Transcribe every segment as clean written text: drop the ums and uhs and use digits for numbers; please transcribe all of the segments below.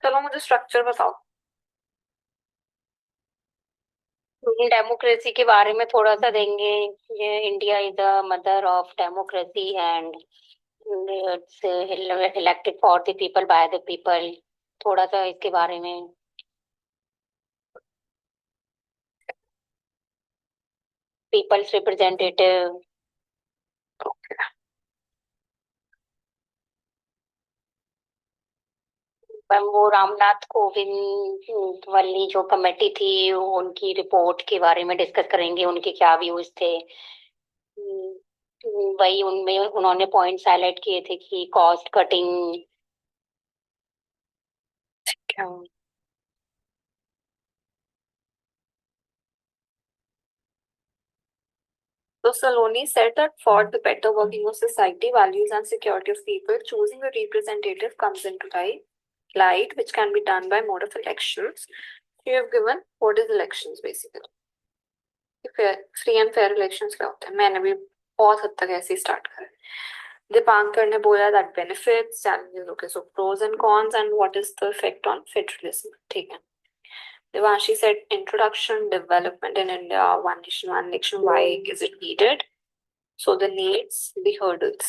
चलो मुझे स्ट्रक्चर बताओ। डेमोक्रेसी के बारे में थोड़ा सा देंगे। ये India is the mother of democracy and it's elected for the people by the people. थोड़ा सा इसके बारे में। Peoples representative. वो रामनाथ कोविंद वाली जो कमेटी थी, उनकी रिपोर्ट के बारे में डिस्कस करेंगे, उनके क्या व्यूज थे। वही उनमें उन्होंने पॉइंट्स हाईलाइट किए थे कि कॉस्ट कटिंग। क्या? So Saloni said that for the better working of society, values and security of people, choosing a representative comes into light, which can be done by mode of elections. You have given what is elections basically. Free and fair elections क्या होते हैं, मैंने भी बहुत हद तक ऐसे ही start करा है। दीपांकर ने बोला that benefits challenges, okay so pros and cons and what is the effect on federalism, ठीक है। Devanshi said introduction, development in India, one nation, why is it needed? So the needs, the hurdles.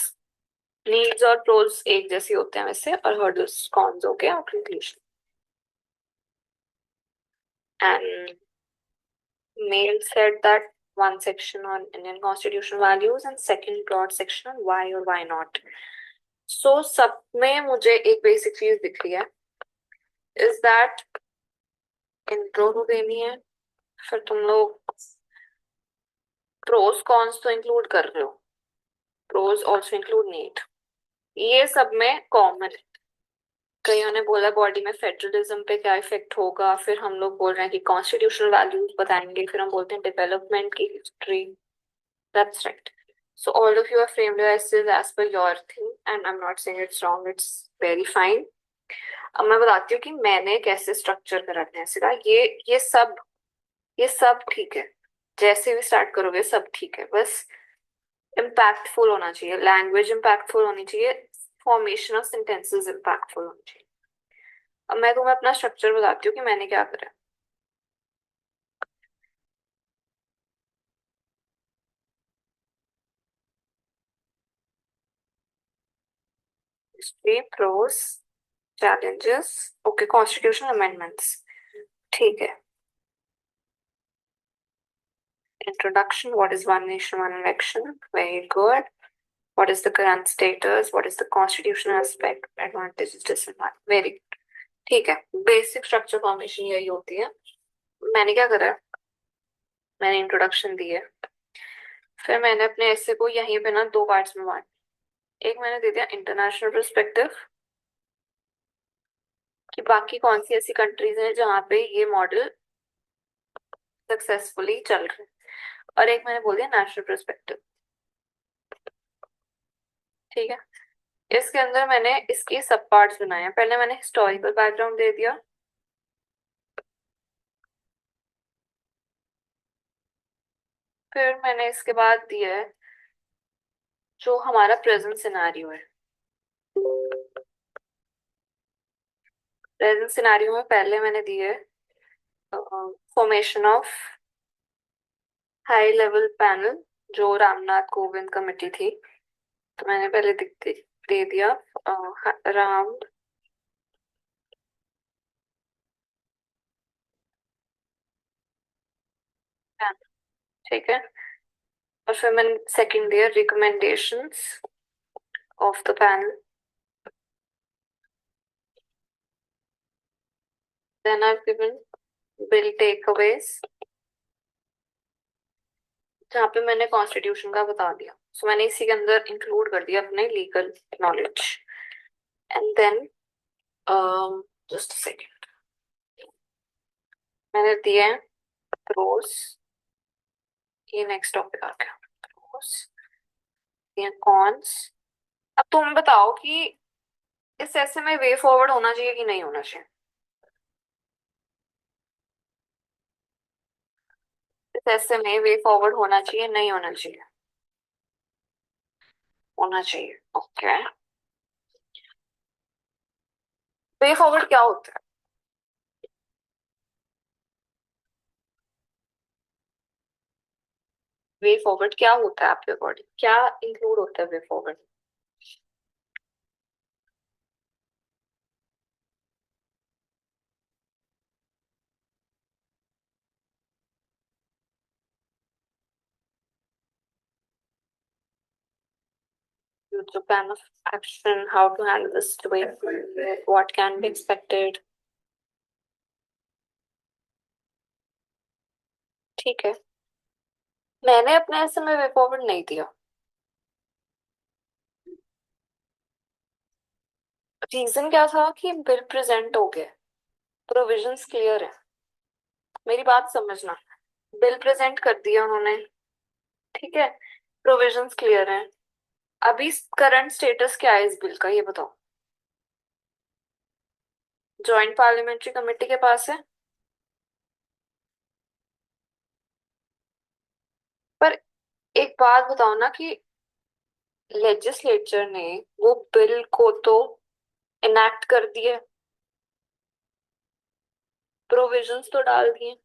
Needs और pros एक जैसे होते हैं वैसे, और hurdles cons हो गया, और conclusion. And Mel said that one section on Indian constitutional values and second broad section on why or why not. So सब में मुझे एक बेसिक चीज दिख रही है, इज दैट इंट्रो तो देनी है, फिर तुम लोग प्रोज कॉन्स तो इंक्लूड कर रहे हो, प्रोज ऑल्सो इंक्लूड नीड, ये सब में कॉमन। कईयों ने बोला बॉडी में फेडरलिज्म पे क्या इफेक्ट होगा, फिर हम लोग बोल रहे हैं कि कॉन्स्टिट्यूशनल वैल्यूज बताएंगे, फिर हम बोलते हैं डेवलपमेंट की history. That's right. So all of you are framed your essays as per your thing and I am not saying it's wrong, it's very fine. अब मैं बताती हूँ कि मैंने कैसे स्ट्रक्चर कर रखा है सीधा। ये सब ठीक है, जैसे भी स्टार्ट करोगे सब ठीक है, बस इम्पैक्टफुल होना चाहिए, लैंग्वेज इम्पैक्टफुल होनी चाहिए, फॉर्मेशन ऑफ सेंटेंसेस इम्पैक्टफुल होनी चाहिए। अब मैं तुम्हें अपना स्ट्रक्चर बताती हूँ कि मैंने क्या करा। History, pros, challenges, okay, constitutional amendments, ठीक है। Introduction, what is one nation one election, very good. What is the current status, what is the constitutional aspect, advantages, disadvantages, very good, ठीक है। बेसिक स्ट्रक्चर फॉर्मेशन यही होती है। मैंने क्या करा है, मैंने इंट्रोडक्शन दी है, फिर मैंने अपने ऐसे को यहीं पे ना दो पार्ट्स में बांट। एक मैंने दे दिया इंटरनेशनल पर्सपेक्टिव, कि बाकी कौन सी ऐसी कंट्रीज हैं जहाँ पे ये मॉडल सक्सेसफुली चल रहे हैं, और एक मैंने बोल दिया नेशनल पर्सपेक्टिव, ठीक है। इसके अंदर मैंने इसके सब पार्ट्स बनाए हैं। पहले मैंने हिस्टोरिकल बैकग्राउंड दे दिया, फिर मैंने इसके बाद दिया है जो हमारा प्रेजेंट सिनारियो है। प्रेजेंट सिनारियो में पहले मैंने दिए formation of high level panel, जो रामनाथ कोविंद कमेटी थी। तो मैंने पहले दे दिया राम, ठीक है। और फिर मैंने सेकंड दिया recommendations of the panel, then I have given bill takeaways, जहाँ पे मैंने कॉन्स्टिट्यूशन का बता दिया। सो मैंने इसी के अंदर इंक्लूड कर दिया अपने legal knowledge. And then just second, मैंने दिए हैं प्रोस, ये नेक्स्ट टॉपिक आ गया, प्रोस, दिए कॉन्स। अब तुम बताओ कि इस ऐसे में वे फॉरवर्ड होना चाहिए कि नहीं होना चाहिए, इस ऐसे में वे फॉरवर्ड होना चाहिए नहीं होना चाहिए, होना चाहिए, ओके। वे फॉरवर्ड क्या होता है? वे फॉरवर्ड क्या होता है आपके अकॉर्डिंग, क्या इंक्लूड होता है way forward? Future plan of action, how to handle the situation, what can be expected. ठीक है, मैंने अपने ऐसे में वे फॉरवर्ड नहीं दिया। रीजन क्या था कि बिल प्रेजेंट हो गया, प्रोविजंस क्लियर है। मेरी बात समझना, बिल प्रेजेंट कर दिया उन्होंने, ठीक है, प्रोविजंस क्लियर है। अभी करंट स्टेटस क्या है इस बिल का, ये बताओ। जॉइंट पार्लियामेंट्री कमेटी के पास है, पर एक बात बताओ ना कि लेजिस्लेचर ने वो बिल को तो इनैक्ट कर दिए, प्रोविजंस तो डाल दिए।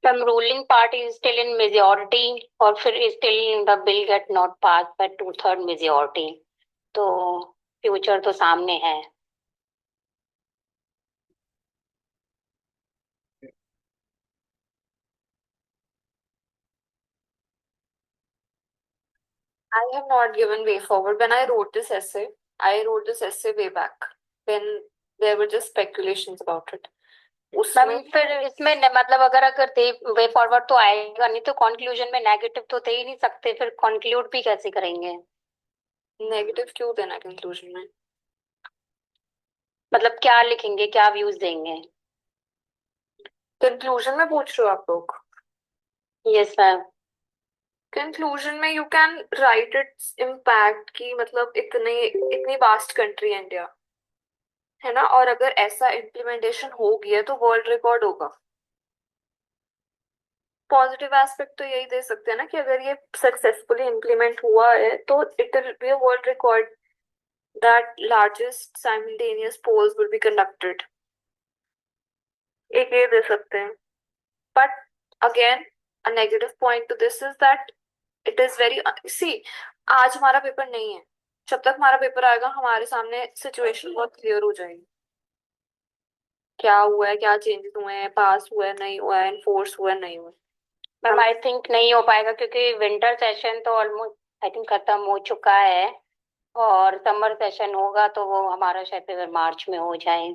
some ruling party is still in majority और फिर still the bill get not passed by 2/3 majority, तो फ्यूचर तो सामने है। I have not given way forward. When I wrote this essay, I wrote this essay way back when there were just speculations about it. Ma'am उसमें फिर इसमें मतलब अगर थे वे फॉरवर्ड तो आएगा नहीं, तो कंक्लूजन में नेगेटिव तो दे ही नहीं सकते, फिर कंक्लूड भी कैसे करेंगे? नेगेटिव क्यों देना कंक्लूजन में? मतलब क्या लिखेंगे, क्या व्यूज देंगे? कंक्लूजन में पूछ रहे हो आप लोग? Yes ma'am. कंक्लूजन में you can write its impact की, मतलब इतने इतनी वास्ट कंट्री है इंडिया, है ना, और अगर ऐसा इम्प्लीमेंटेशन हो गया तो वर्ल्ड रिकॉर्ड होगा। पॉजिटिव एस्पेक्ट तो यही दे सकते हैं ना कि अगर ये सक्सेसफुली इम्प्लीमेंट हुआ है तो it will be a world record, that largest simultaneous polls will be conducted। एक ये दे सकते हैं, but again a negative point to this is that it is very see, आज हमारा पेपर नहीं है, जब तक हमारा पेपर आएगा हमारे सामने सिचुएशन बहुत क्लियर हो जाएगी, क्या हुआ है, क्या चेंजेस हुए हैं, पास हुआ है नहीं हुआ है, एनफोर्स हुआ है नहीं हुआ है। मैम आई थिंक नहीं हो पाएगा, क्योंकि विंटर सेशन तो ऑलमोस्ट आई थिंक खत्म हो चुका है, और समर सेशन होगा तो वो हमारा शायद फिर मार्च में हो जाए।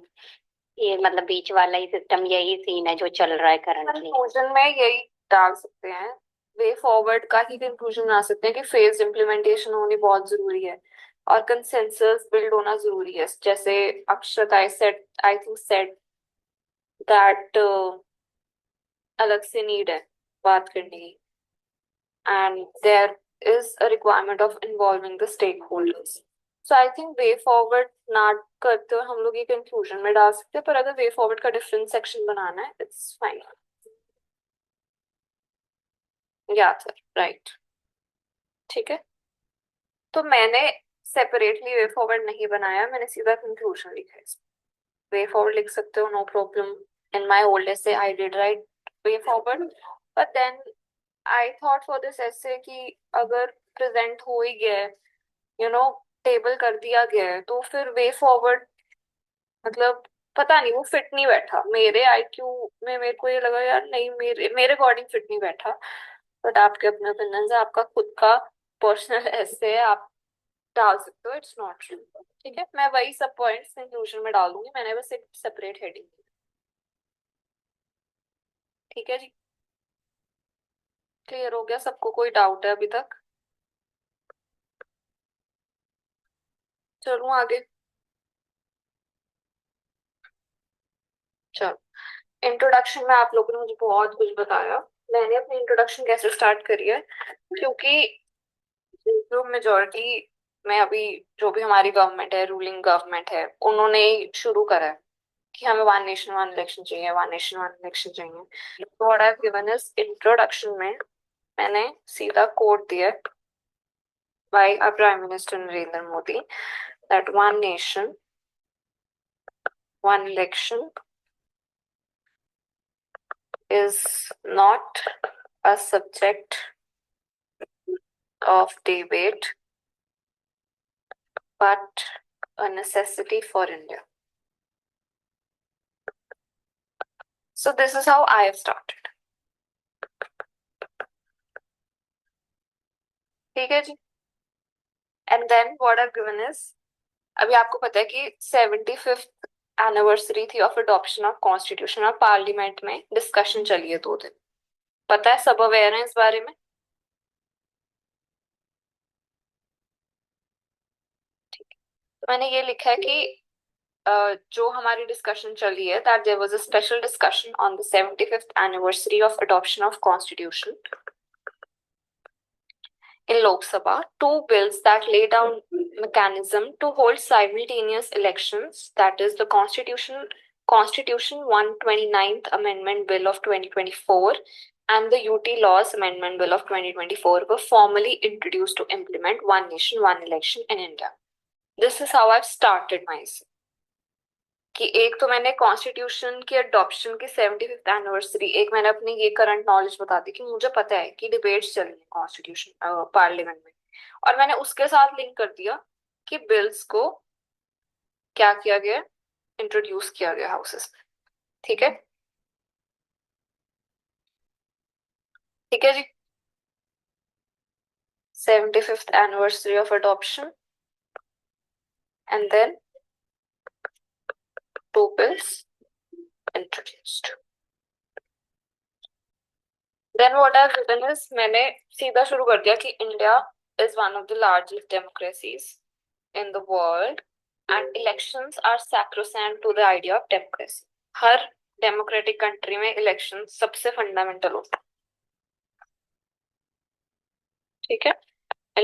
ये मतलब बीच वाला ही सिस्टम, यही सीन है जो चल रहा है करंटली। कंक्लूजन में यही डाल सकते हैं, वे फॉरवर्ड का ही कंक्लूजन बना सकते हैं कि फेज इम्प्लीमेंटेशन होनी बहुत जरूरी है और कंसेंसस बिल्ड होना जरूरी है, जैसे Akshat I said, I think said that अलग से नीड है बात करने की, and there is a requirement of involving the stake holders. So I think way forward ना करते हुए हम लोग ये कंक्लूजन में डाल सकते हैं, पर अगर वे फॉरवर्ड का डिफरेंट सेक्शन बनाना है इट्स फाइन। या सर, राइट, ठीक है। तो मैंने सेपरेटली वे फॉरवर्ड नहीं बनाया, मैंने सीधा कंक्लूजन लिखा है। वे फॉरवर्ड लिख सकते हो, no problem. In my old essay I did write way forward, but then I thought for this essay कि अगर प्रेजेंट हो ही गया है, यू नो, टेबल कर दिया गया है, तो फिर वे फॉरवर्ड मतलब पता नहीं, वो फिट नहीं बैठा मेरे आईक्यू में। मेरे को ये लगा यार नहीं, मेरे मेरे अकॉर्डिंग फिट नहीं बैठा। बट आपके अपने ओपिनियन है, आपका खुद का पर्सनल ऐसे है, आप डाल सकते हो, इट्स नॉट ट्रू। ठीक है, मैं वही सब पॉइंट्स कंक्लूजन में डाल दूंगी, मैंने बस एक सेपरेट हेडिंग। ठीक है जी, क्लियर हो गया सबको? कोई डाउट है अभी तक? चलूं आगे? चलो, इंट्रोडक्शन में आप लोगों ने मुझे बहुत कुछ बताया। मैंने अपनी इंट्रोडक्शन कैसे स्टार्ट करी है, क्योंकि जो मेजोरिटी में अभी जो भी हमारी गवर्नमेंट है, रूलिंग गवर्नमेंट है, उन्होंने ही शुरू करा है कि हमें वन नेशन वन इलेक्शन चाहिए, वन नेशन वन इलेक्शन चाहिए। तो what I have given is introduction में मैंने सीधा कोट दिया bye our Prime Minister Narendra Modi that one nation, one election is not a subject of debate but a necessity for India. So this is how I have started. ठीक है जी. And then what I've given is, अभी आपको पता है कि 75th anniversary थी of adoption of constitution और parliament में डिस्कशन चली है 2 दिन. पता है, सब अवेयर हैं इस बारे में. तो मैंने ये लिखा है कि जो हमारी डिस्कशन चली है, that there was a special discussion on the 75th anniversary of adoption of constitution in Lok Sabha, 2 bills that lay down mechanism to hold simultaneous elections, that is the Constitution 129th Amendment Bill of 2024 and the UT Laws Amendment Bill of 2024 were formally introduced to implement one nation, one election in India. This is how I've started myself. कि एक तो मैंने constitution की adoption की 75th anniversary, एक मैंने अपनी ये करंट नॉलेज बता दी कि मुझे पता है कि डिबेट्स चल रही है कॉन्स्टिट्यूशन पार्लियामेंट में, और मैंने उसके साथ लिंक कर दिया कि बिल्स को क्या किया गया, इंट्रोड्यूस किया गया हाउसेस में. ठीक है, ठीक है जी. 75th anniversary of adoption and then 2 bills introduced. Then what I've written is, मैंने सीधा शुरू कर दिया कि India is one of the largest democracies in the world and elections are sacrosanct to the idea of democracy. Her democratic country में election सबसे fundamental होता है. ठीक है,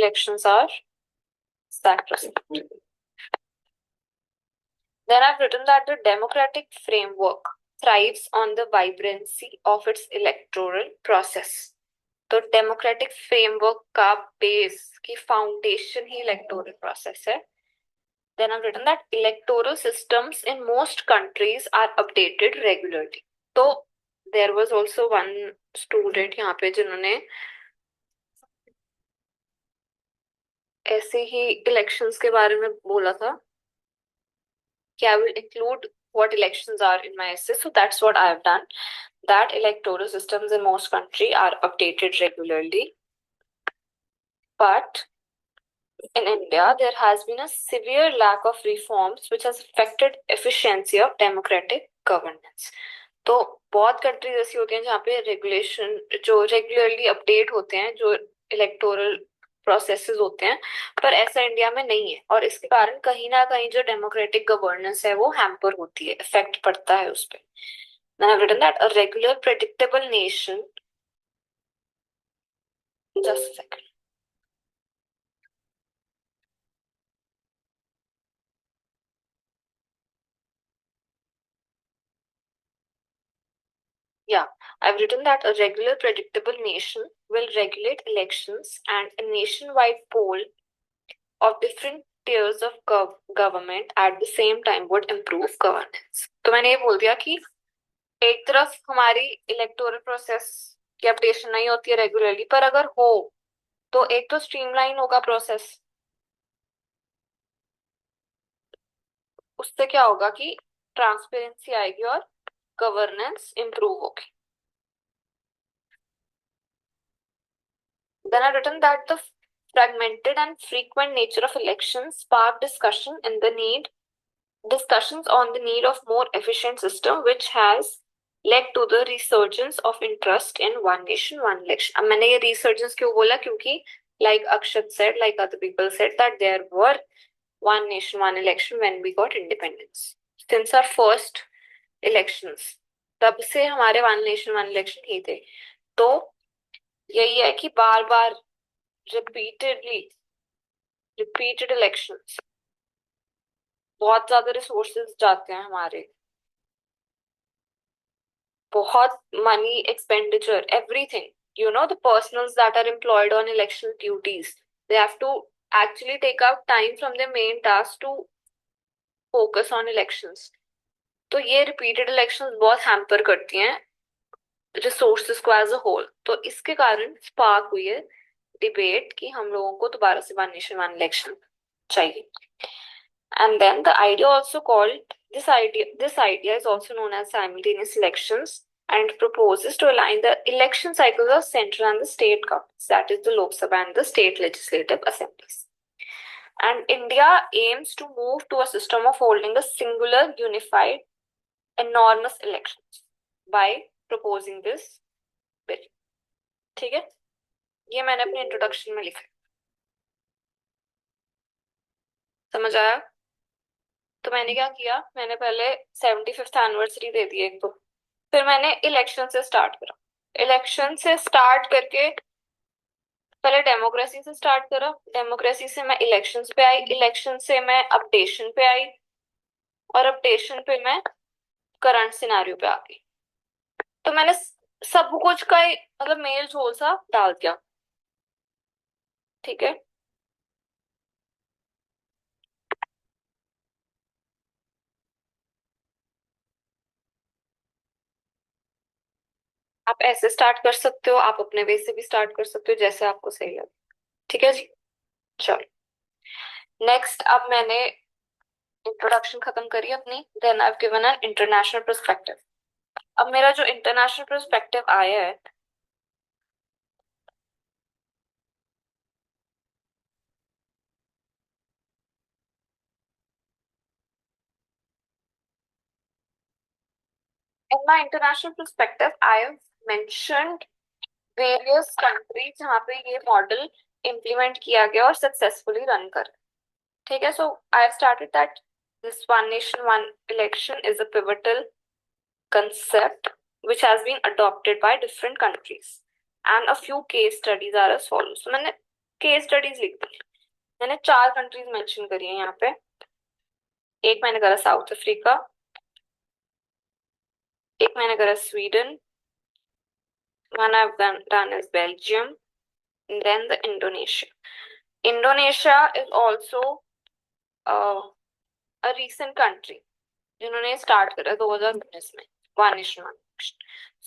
elections are sacrosanct. Then I've written that the democratic framework thrives on the vibrancy of its electoral process. तो democratic framework का base की foundation ही electoral process है. Then I've written that electoral systems in most countries are updated regularly. तो there was also one student यहाँ पे जिन्होंने ऐसे ही elections के बारे में बोला था कि I will include what elections are in my essay. So that's what I have done. That electoral systems in most countries are updated regularly. But in India, there has been a severe lack of reforms which has affected efficiency of democratic governance. तो बहुत countries ऐसी होती हैं जहाँ पे regulation जो regularly update होते हैं, जो इलेक्टोरल प्रोसेसेस होते हैं, पर ऐसा इंडिया में नहीं है, और इसके कारण कहीं ना कहीं जो डेमोक्रेटिक गवर्नेंस है वो हैम्पर होती है, इफेक्ट पड़ता है उस पर. Then I've written that a regular predictable nation, just a second. Yeah, I've written that a regular predictable nation will regulate elections and a nationwide poll of different tiers of government at the same time would improve governance. तो मैंने ये बोल दिया कि एक तरफ हमारी electoral process की अपडेशन नहीं होती है रेगुलरली, पर अगर हो तो एक तो स्ट्रीमलाइन होगा प्रोसेस, उससे क्या होगा कि ट्रांसपेरेंसी आएगी और गवर्नेंस इंप्रूव होगी. Then I've written that the fragmented and frequent nature of elections spark discussions on the need of more efficient system, which has led to the resurgence of interest in one nation, one election. अब मैंने ये resurgence क्यों बोला, क्योंकि like Akshat said, like other people said, that there were one nation, one election when we got independence. Since our first elections, तब से हमारे one nation, one election ही थे. तो यही है कि बार बार repeated elections, बहुत ज्यादा रिसोर्सेज जाते हैं हमारे, बहुत money expenditure, everything. You know, the personals that are employed on election duties, they have to actually take out time from their main task to focus on elections. तो ये repeated elections बहुत hamper करती हैं resources को as a whole, तो इसके कारण spark हुई है डिबेट कि हम लोगों को दोबारा से वन नेशन वन इलेक्शन चाहिए. And then the idea also called this idea is also known as simultaneous elections and proposes to align the election cycles of central and the state governments, that is the Lok Sabha and the state legislative assemblies. And India aims to move to a system of holding a singular, unified, enormous elections by proposing this bill. ठीक है, ये मैंने अपने introduction में लिखा. समझ आया? तो मैंने क्या किया, मैंने पहले 75th एनिवर्सरी दे दी एक तो, फिर मैंने इलेक्शन से स्टार्ट करा. इलेक्शन से स्टार्ट करके पहले डेमोक्रेसी से स्टार्ट करा, डेमोक्रेसी से मैं इलेक्शंस पे आई, इलेक्शन से मैं अपडेशन पे आई, और अपडेशन पे मैं करंट सिनेरियो पे आ गई. तो मैंने सब कुछ का मतलब मेल झोल सा डाल दिया. ठीक है, आप ऐसे स्टार्ट कर सकते हो, आप अपने वे से भी स्टार्ट कर सकते हो, जैसे आपको सही लगे. ठीक है जी, चलो नेक्स्ट. अब मैंने इंट्रोडक्शन खत्म करी अपनी, then I have given an international perspective. अब मेरा जो इंटरनेशनल पर्सपेक्टिव आया है, in my international perspective I have mentioned various countries जहाँ पे ये मॉडल इम्प्लीमेंट किया गया और सक्सेसफुली रन कर. ठीक है, so I have started that this one nation one election is a pivotal concept which has been adopted by different countries and a few case studies are as follows. So मैंने case studies लिख दी. मैंने 4 countries mention करी है यहाँ पे. एक मैंने करा साउथ अफ्रीका, एक मैंने करा Sweden, one I've done is Belgium, and then the Indonesia. Indonesia is also uh, a recent country जिन्होंने स्टार्ट करा 2019 में one nation one election.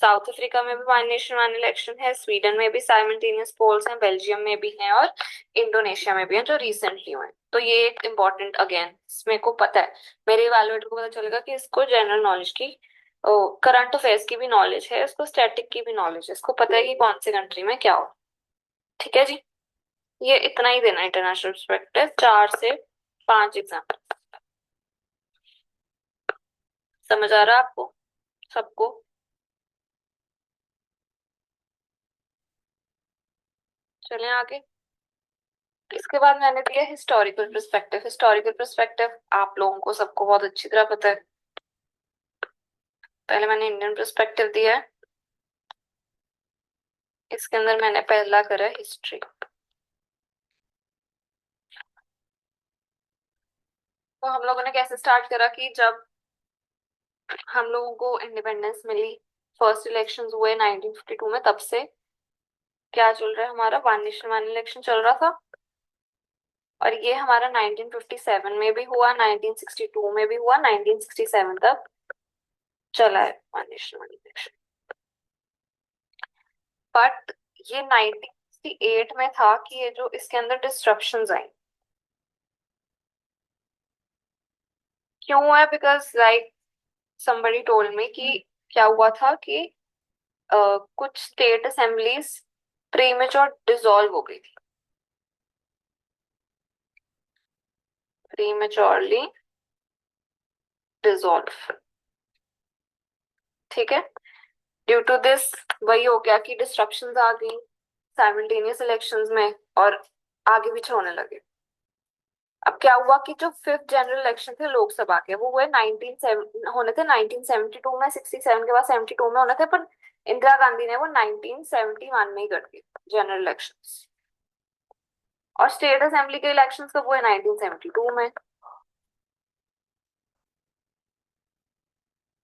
South Africa में भी वन नेशन वन इलेक्शन है, स्वीडन में भी साइमल्टेनियस पोल्स हैं, Belgium में भी हैं, और इंडोनेशिया में भी हैं जो रिसेंटली हुए हैं. तो ये एक इम्पोर्टेंट अगेन मेरे को पता है, मेरे इवैल्यूएटर को पता चलेगा कि इसको जनरल नॉलेज की, करंट अफेयर्स की भी नॉलेज है, इसको स्टैटिक की भी नॉलेज है, इसको पता है कि कौन से कंट्री में क्या हो. ठीक है जी, ये इतना ही देना इंटरनेशनल पर्सपेक्टिव, 4 से 5 एग्जाम्पल. समझ आ रहा है आपको सबको? चलें आगे. इसके बाद मैंने दिया हिस्टोरिकल पर्सपेक्टिव. हिस्टोरिकल पर्सपेक्टिव आप लोगों को सबको बहुत अच्छी तरह पता है. पहले मैंने इंडियन पर्सपेक्टिव दिया है, इसके अंदर मैंने पहला करा हिस्ट्री. तो हम लोगों ने कैसे स्टार्ट करा कि जब हम लोगों को इंडिपेंडेंस मिली, फर्स्ट इलेक्शंस हुए 1952 में, तब से क्या चल रहा है, हमारा वन नेशन वन इलेक्शन चल रहा था. और ये हमारा 1957 में भी हुआ, 1962 में भी हुआ, 1967 तक चला है one nation one election. But ये 1968 में था कि ये जो इसके अंदर डिस्ट्रप्शंस आई. क्यों है? Because like somebody told me कि क्या हुआ था कि कुछ स्टेट असेंबलीज प्रीमेच्योर डिसॉल्व हो गई थी, प्रीमेच्योरली डिसॉल्व. ठीक है, ड्यू टू दिस वही हो गया कि डिस्ट्रप्शंस आ गई साइमल्टेनियस इलेक्शंस में और आगे पीछे होने लगे. अब क्या हुआ कि जो 5th जनरल इलेक्शन थे लोकसभा के, वो हुए 19 होने थे 1972 में, 67 के बाद 72 में होने थे, पर इंदिरा गांधी ने वो 1971 में ही कर दिए जनरल इलेक्शंस. और स्टेट असेंबली के इलेक्शंस कब हुए? 1972 में.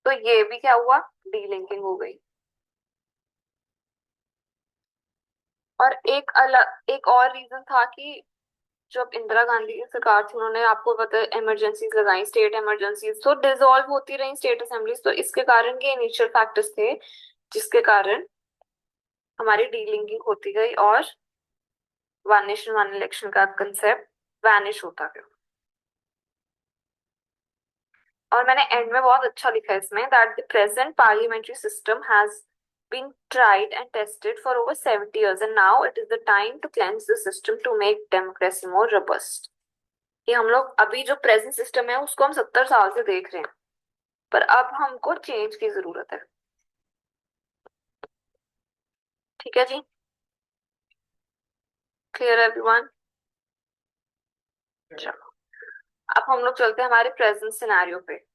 तो ये भी क्या हुआ, डीलिंकिंग हो गई. और एक और रीजन था कि जब इंदिरा गांधी की सरकार थी उन्होंने, आपको पता है, इमरजेंसीज लगाई, स्टेट इमरजेंसीज, तो डिसॉल्व होती रही स्टेट असेंबलीज। तो इसके कारण के इनिशियल फैक्टर्स थे जिसके कारण हमारी डीलिंकिंग होती गई और वन नेशन वन इलेक्शन का कंसेप्ट वैनिश होता गया। और मैंने एंड में बहुत अच्छा लिखा है इसमें, that the present parliamentary system has been tried and tested for over 70 years and now it is the time to cleanse the system to make democracy more robust। कि हम लोग अभी जो प्रेजेंट सिस्टम है उसको हम 70 साल से देख रहे हैं, पर अब हमको चेंज की जरूरत है। ठीक है जी, क्लियर एवरीवन? चलो अब हम लोग चलते हैं हमारे प्रेजेंट सिनेरियो पे।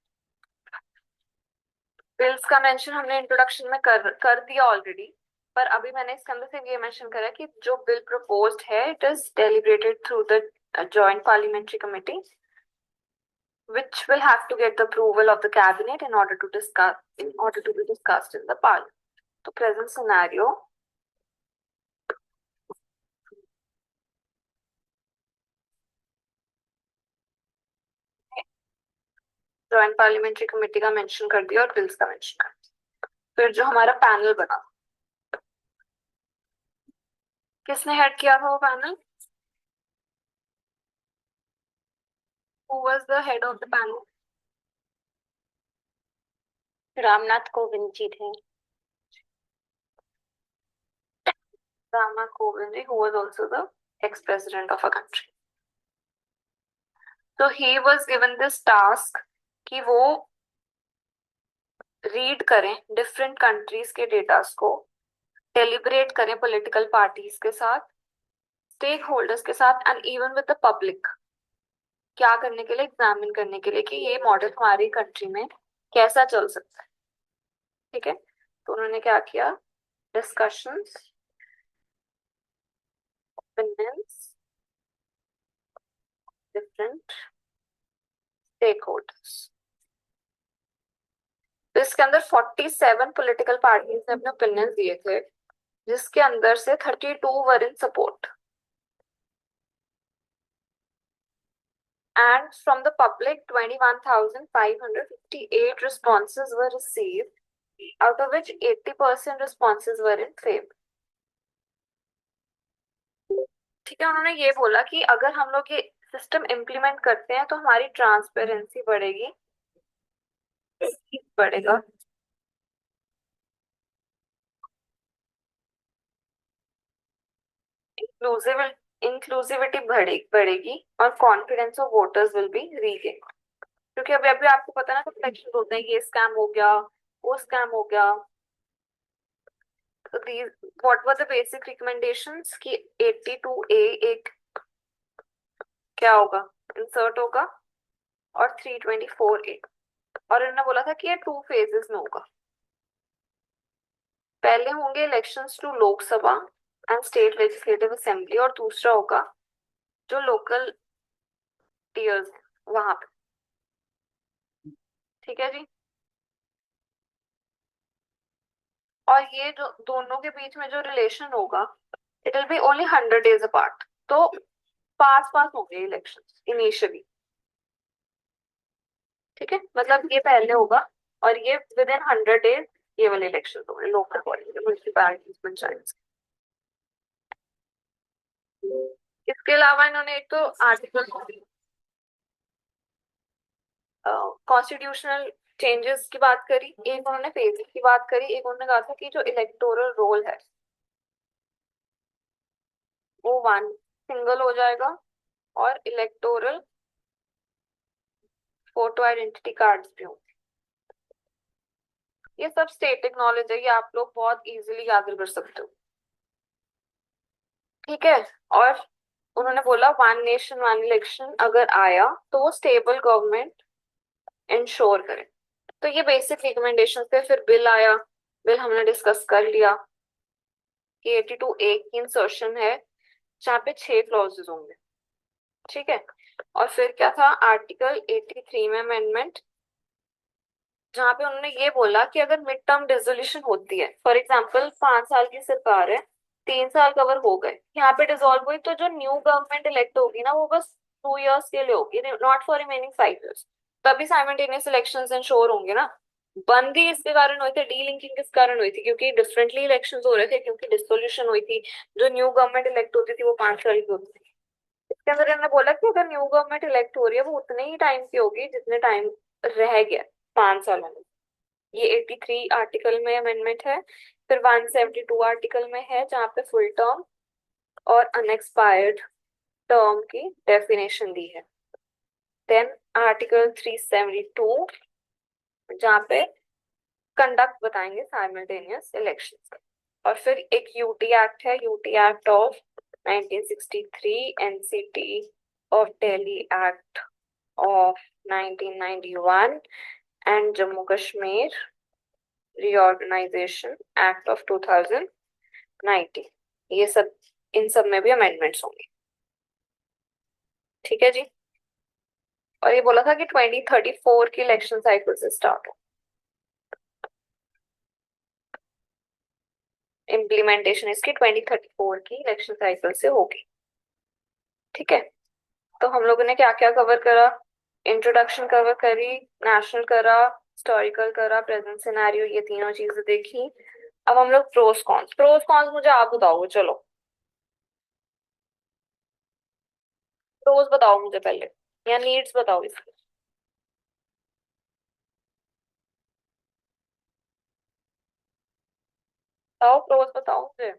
बिल्स का मेंशन हमने इंट्रोडक्शन में कर दिया ऑलरेडी, पर अभी मैंने इसके अंदर सिर्फ ये मेंशन करा कि जो बिल प्रपोज्ड है it is deliberated through the joint parliamentary committee which will have to get the approval of the cabinet in order to be discussed in the parliament। तो present scenario, joint parliamentary committee का mention कर दिया और bills का mention कर दिया। फिर जो हमारा पैनल बना, किसने हेड किया था वो panel? Who was the head of the panel? Ramnath Kovind ji थे। Ramnath Kovind ji, who was also the ex-president of a country। So he was given this task कि वो रीड करें डिफरेंट कंट्रीज के डेटास को, डेलिब्रेट करें पॉलिटिकल पार्टीज के साथ, stake holders के साथ and even with the public. क्या करने के लिए? एग्जामिन करने के लिए कि ये मॉडल हमारी कंट्री में कैसा चल सकता है। ठीक है, तो उन्होंने क्या किया? Discussions, opinions, different stakeholders. तो इसके अंदर 47 पॉलिटिकल पार्टीज ने अपने ओपिनियंस दिए थे, जिसके अंदर से 32 were in support and from the public 21,558 responses were received, out of which 80% responses were in favor। ठीक है, उन्होंने ये बोला कि अगर हम लोग ये सिस्टम इम्प्लीमेंट करते हैं तो हमारी ट्रांसपेरेंसी बढ़ेगी, बढ़ेगा, इंक्लूसिव इंक्लूसिविटी बढ़ेगी और confidence of voters will be regain. क्योंकि अभी अभी आपको पता है ना, इलेक्शन होते हैं, ये स्कैम हो गया, वो स्कैम हो गया। तो these what were the basic recommendations कि 82A एक क्या होगा, इंसर्ट होगा, और 324A, और इन्होंने बोला था कि ये 2 फेजेस में होगा। पहले होंगे elections to Lok Sabha and state legislative assembly, और दूसरा होगा जो लोकल टीयर्स वहां पे। ठीक है जी, और ये जो दोनों के बीच में जो रिलेशन होगा it will be only 100 days apart. तो पास पास होंगे इलेक्शंस इनिशियली। ठीक है, मतलब ये पहले होगा और ये विद इन 100 days ये वाले इलेक्शन होंगे, लोकल बॉडी, म्युनिसिपैलिटीज, पंचायत। इसके अलावा इन्होंने एक तो आर्टिकल कॉन्स्टिट्यूशनल चेंजेस की बात करी, एक उन्होंने फेजेस की बात करी, एक उन्होंने कहा था कि जो इलेक्टोरल रोल है वो वन सिंगल हो जाएगा, और इलेक्टोरल फोटो आइडेंटिटी कार्ड्स भी होंगे। ये सब स्टेटिक नॉलेज है, ये आप लोग बहुत इजीली याद कर सकते हो। ठीक है, और उन्होंने बोला वन नेशन वन इलेक्शन अगर आया तो वो स्टेबल गवर्नमेंट इंश्योर करे। तो ये बेसिक रिकमेंडेशन थे। फिर बिल आया, बिल हमने डिस्कस कर लिया कि 82A की इंसर्शन है जहाँ पे 6 क्लॉजेस होंगे। ठीक है, और फिर क्या था, आर्टिकल 83 में अमेंडमेंट, जहाँ पे उन्होंने ये बोला कि अगर मिड टर्म डिसोल्यूशन होती है, फॉर एग्जाम्पल 5 साल की सरकार है 3 साल कवर हो गए, यहाँ पे डिसॉल्व हुई, तो जो न्यू गवर्नमेंट इलेक्ट होगी ना वो बस 2 इयर्स के लिए होगी, नॉट फॉर रिमेनिंग 5 इयर्स। तभी साइमल्टेनियस इलेक्शंस इंश्योर होंगे ना। बंद ही इसके कारण हुई थी, डीलिंकिंग किस कारण हुई थी, क्योंकि डिफरेंटली इलेक्शंस हो रहे थे, क्योंकि डिसोल्यूशन हुई थी। जो न्यू गवर्नमेंट इलेक्ट होती थी वो 5 साल की होती थी। इसके अंदर इन्होंने बोला कि अगर न्यू गवर्नमेंट इलेक्ट हो रही है वो उतने ही टाइम की होगी जितने टाइम रह गया 5 सालों में। ये 83 आर्टिकल में अमेंडमेंट है। फिर 172 आर्टिकल में है जहाँ पे फुल टर्म और अनएक्सपायर्ड टर्म की डेफिनेशन दी है। देन आर्टिकल 372 जहाँ पे कंडक्ट बताएंगे साइमल्टेनियस इलेक्शंस का। और फिर एक यूटी एक्ट है, UT act of 1963, NCT of Delhi act of 1991 and Jammu Kashmir reorganisation act of 2019। ये सब, इन सब में भी अमेंडमेंट्स होंगे। ठीक है जी। और ये बोला था कि 2034 की इलेक्शन साइकिल से स्टार्ट हो, इम्प्लीमेंटेशन इसकी 2034 की इलेक्शन साइकिल से होगी। ठीक है। तो हम लोगों ने क्या क्या कवर करा? इंट्रोडक्शन कवर करी, नेशनल करा, हिस्टोरिकल करा, प्रेजेंट सिनेरियो, ये तीनों चीजें देखी। अब हम लोग प्रोस कॉन्स मुझे आप बताओ, चलो प्रोस बताओ मुझे पहले, या नीड्स बताओ इसके। बताओ प्रोस बताओ मुझे।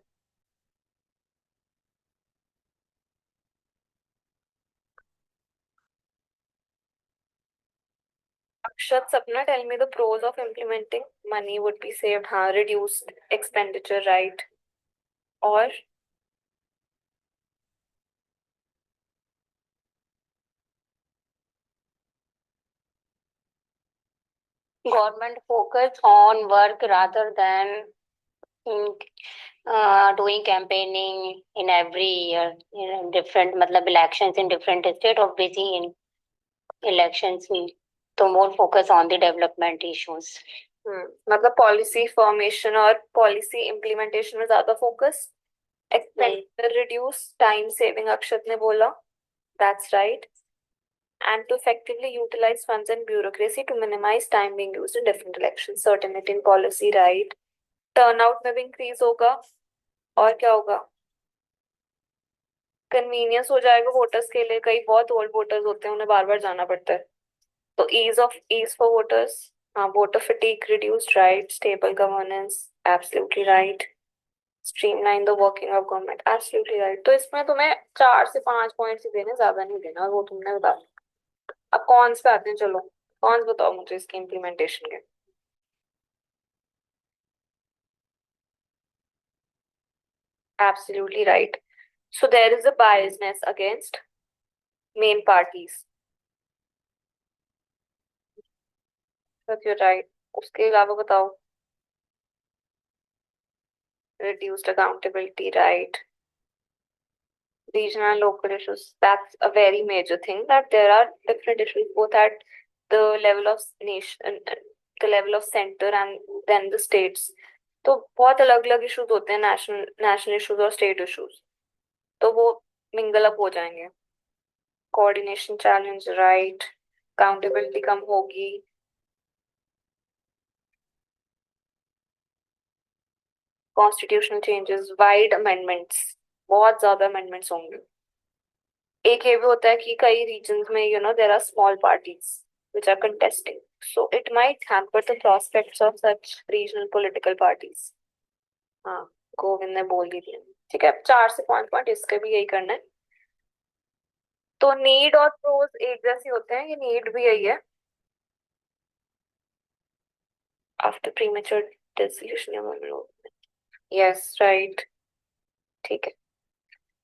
Akshat Sapna, tell me the pros of implementing money would be saved, हाँ रिड्यूस्ड एक्सपेंडिचर राइट। और Government focus on work rather than in, doing campaigning in every year in different मतलब elections in different state or busy in elections में, तो more focus on the development issues. मतलब policy formation और policy implementation में ज्यादा focus, expenditure reduce, time saving Akshat ने बोला, that's right. And to effectively utilize funds and bureaucracy to minimize time being used in different elections, certainty in policy, right? Turnout में भी increase होगा। और क्या होगा? कन्वीनियंस हो जाएगा वोटर्स के लिए, कई बहुत ओल्ड वोटर्स होते हैं, उन्हें बार बार जाना पड़ता है। तो ईज फॉर वोटर्स, हाँ voter fatigue reduced, right. Stable governance, absolutely right. Streamline the working of government, absolutely right. तो इसमें तुम्हें 4 से 5 पॉइंट्स ही देने, ज्यादा नहीं देना, और वो तुमने बता दिया। अब कॉन्स पे आते हैं, चलो कॉन्स बताओ मुझे इसके इम्प्लीमेंटेशन के। Absolutely right. So there is a biasness against main parties. But you're right. उसके अलावा बताओ। Reduced accountability, right? Regional and local issues. That's a very major thing. That there are different issues both at the level of nation, the level of center, and then the states. तो बहुत अलग अलग issues होते हैं, national issues और state issues, तो वो mingle up हो जाएंगे। Coordination challenge, right. अकाउंटेबिलिटी कम होगी। कॉन्स्टिट्यूशनल चेंजेस, वाइड अमेंडमेंट्स, बहुत ज्यादा अमेंडमेंट्स होंगे। एक ये भी होता है कि कई रीजन्स में there are small parties which are contesting, so it might hamper the prospects of such regional political parties। हाँ, गोविंद ने बोल ही दिया। ठीक है, 4 से 5 पॉइंट इसके भी यही करना है। तो नीड और प्रोज एक जैसे होते हैं, ये नीड भी यही है, after premature dissolution. Yes right. ठीक है।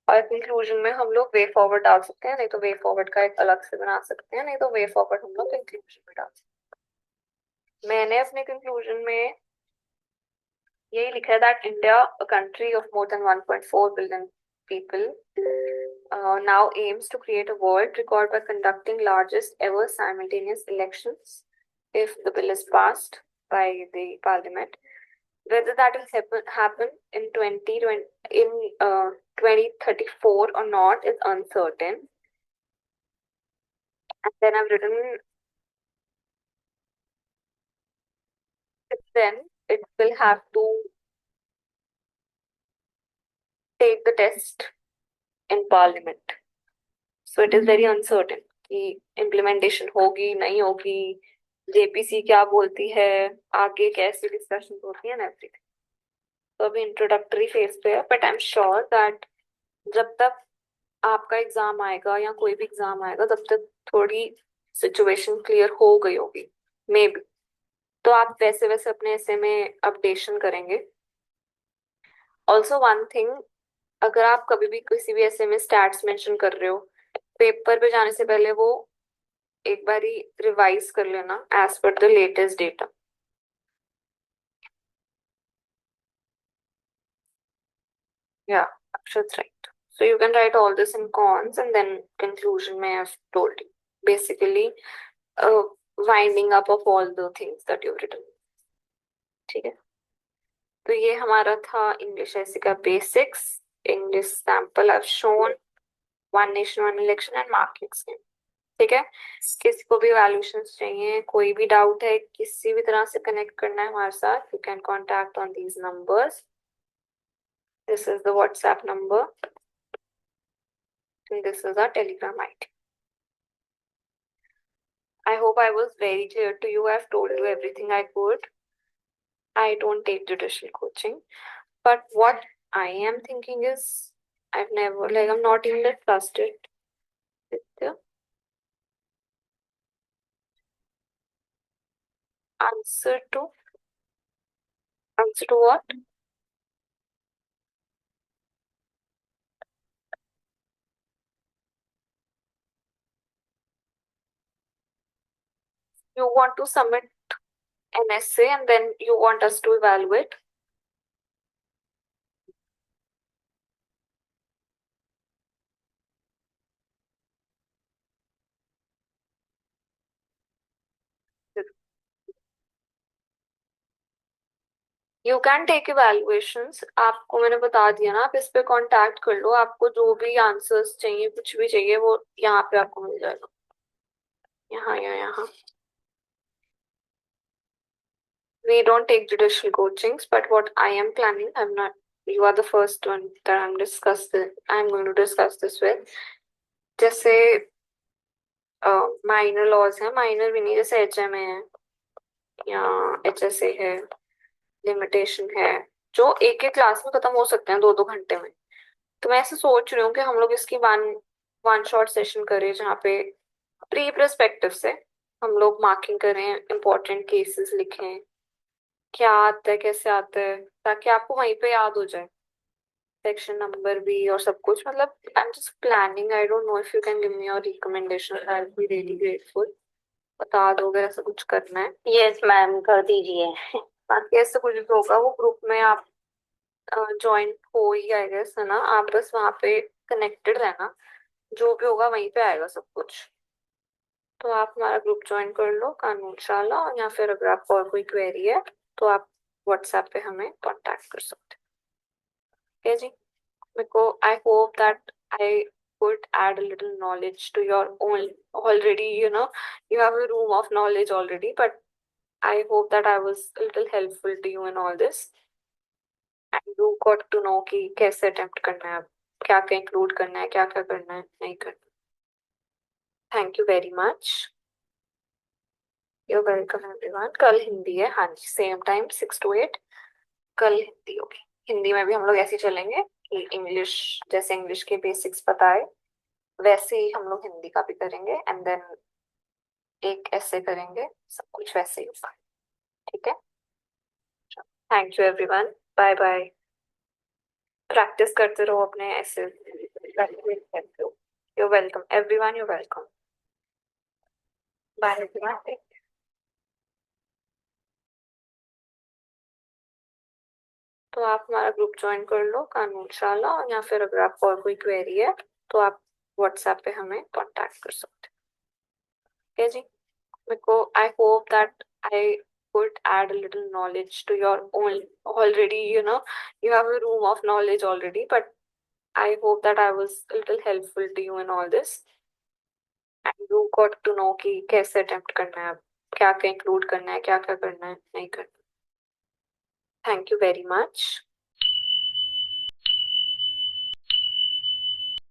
और कंक्लूजन में हम लोग वे फॉरवर्ड डाल सकते हैं, नहीं तो वे फॉरवर्ड का एक अलग से बना सकते हैं, नहीं तो वे फॉरवर्ड हम लोग कंक्लूजन में डाल सकते हैं। मैंने अपने कंक्लूजन में यही लिखा है that India, a country of more than 1.4 billion people, now aims to create a world record by conducting largest ever simultaneous elections if the bill is passed by the parliament. Whether that will happen in 2034 or not is uncertain. And then I've written, then it will have to take the test in parliament. So it is very uncertain कि implementation होगी नहीं होगी, JPC क्या बोलती है, आगे कैसे discussion होती है, एंड एवरीथिंग. तो अभी इंट्रोडक्टरी फेज पे है, but I am sure that जब तक आपका एग्जाम आएगा या कोई भी एग्जाम आएगा तब तक थोड़ी सिचुएशन क्लियर हो गई होगी मे बी. तो आप वैसे वैसे अपने ऐसे में अपडेशन करेंगे. ऑल्सो वन थिंग, अगर आप कभी भी किसी भी ऐसे में स्टैट्स मेंशन कर रहे हो, पेपर पे जाने से पहले वो एक बारी रिवाइज कर लेना as per the latest data. Yeah, Akshat's right. So you can write all this in cons and then conclusion may have told you. Basically, uh, winding up of all the things that you've written. ठीक है. तो ये हमारा था English ऐसे का basics. English sample I've shown, one nation one election and marking scheme. ठीक है. किसी को भी वैल्यूएशंस चाहिए, कोई भी डाउट है, किसी भी तरह से कनेक्ट करना है हमारे साथ, you can contact on these numbers. This is the WhatsApp number and this is our telegram ID. I hope I was very clear to you. I've told you everything I could. I don't take judicial coaching, but what I am thinking is I've never, like, I'm not even that trusted with the answer to what? You want to submit an essay and then you want us to evaluate. You can take evaluations. आपको मैंने बता दिया ना, आप इस पे contact कर लो. आपको जो भी आंसर्स चाहिए, कुछ भी चाहिए, वो यहाँ पे आपको मिल जाएगा. यहाँ या यहाँ. We don't take judicial coachings, but what I am planning, I'm not, you are the first one that I'm going to discuss this with. जैसे माइनर लॉज है, माइनर भी नहीं, जैसे एचएमए है या एचएसए है, लिमिटेशन है, जो एक एक क्लास में खत्म हो सकते हैं 2-2 घंटे में. तो मैं ऐसे सोच रही हूँ कि हम लोग इसकी वन वन शॉट सेशन करें, जहाँ पे प्री पर्सपेक्टिव से हम लोग मार्किंग करें, इंपॉर्टेंट केसेस लिखें, क्या आता है कैसे आता है, ताकि आपको वहीं पे याद हो जाए सेक्शन नंबर भी और सब कुछ. मतलब I am just planning. I don't know if you can give me your recommendation. I will be really grateful. बता दो अगर ऐसा कुछ करना है. यस मैम, कर दीजिए. बाकी ऐसा कुछ भी होगा वो ग्रुप में आप ज्वाइन हो ही, आई गेस, है ना. आप बस वहाँ पे कनेक्टेड रहना, जो भी होगा वहीं पे आएगा सब कुछ. तो आप हमारा ग्रुप ज्वाइन कर लो कानून शाला, या फिर अगर आपको और कोई क्वेरी है तो आप व्हाट्सएप पे हमें कांटेक्ट कर सकते हैं. जी. मेरे को, I hope that I could add a little knowledge to your own already, you have a room of knowledge already, but I hope that I was a little helpful to you in all this and you got to know कि कैसे attempt करना है, क्या क्या include करना है, क्या क्या करना है, नहीं करना. Thank you very much. You're welcome everyone. कल हिंदी है, हाँ जी, सेम टाइम 6 to 8 कल हिंदी होगी. हिंदी में भी हम लोग ऐसे ही चलेंगे कि इंग्लिश, जैसे इंग्लिश के बेसिक्स बताए वैसे ही हम लोग हिंदी का भी करेंगे, एंड देन एक ऐसे करेंगे, सब कुछ वैसे ही होगा. ठीक है. Thank you everyone. Bye bye. Practice करते रहो अपने essay. You welcome everyone. You welcome. Bye everyone. तो आप हमारा ग्रुप ज्वाइन कर लो कानून शाला, या फिर अगर आपको और कोई क्वेरी है तो आप व्हाट्सएप पे हमें कांटेक्ट कर सकते हैं. ठीक है जी. मेरे को, I hope that I could add a little knowledge to your own already, you have a room of knowledge already, but I hope that I was a little helpful to you in all this. And you got to know कि कैसे attempt करना है, क्या क्या include करना है, क्या क्या करना है, नहीं करना. Thank you very much.